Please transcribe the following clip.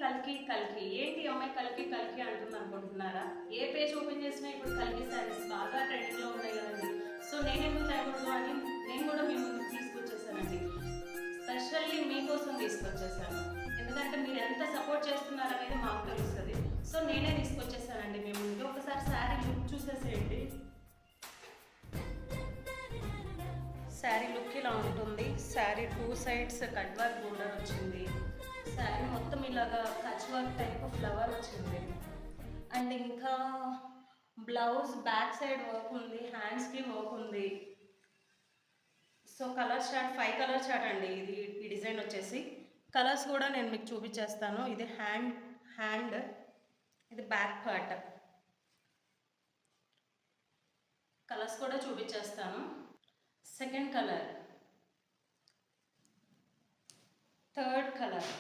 కల్కి కల్కి ఏంటి అమ్మాయి కల్కి కల్కి అంటుంది అనుకుంటున్నారా? ఏ పేజ్ ఓపెన్ చేసినా ఇప్పుడు కల్కి శారీస్ బాగా ట్రెండింగ్లో ఉన్నాయి కదండి. సో నేనెందుకు తేకూడదు అని నేను కూడా మీ ముందుకు తీసుకొచ్చేసానండి. స్పెషల్లీ మీకోసం తీసుకొచ్చేసాను. ఎందుకంటే మీరు ఎంత సపోర్ట్ చేస్తున్నారనేది మాకు తెలుస్తుంది. సో నేనే తీసుకొచ్చేసానండి మీ ముందుకి. ఒకసారి శారీ లుక్ చూసేసేయండి. శారీ లుక్ ఇలా ఉంటుంది. Sari 2 sides cut work border వచ్చింది. శారీ మొత్తం ఇలాగా కచ్ వర్క్ టైప్ ఫ్లవర్ వచ్చింది. అండ్ ఇంకా బ్లౌజ్ బ్యాక్ సైడ్ వర్క్ ఉంది, హ్యాండ్స్కి వర్క్ ఉంది. So colour chart 5 colour chart అండి ఇది. ఈ డిజైన్ వచ్చేసి కలర్స్ కూడా నేను మీకు చూపించేస్తాను. ఇది హ్యాండ్, ఇది బ్యాక్ పార్ట్. కలర్స్ కూడా చూపించేస్తాను. Second colour, third colour,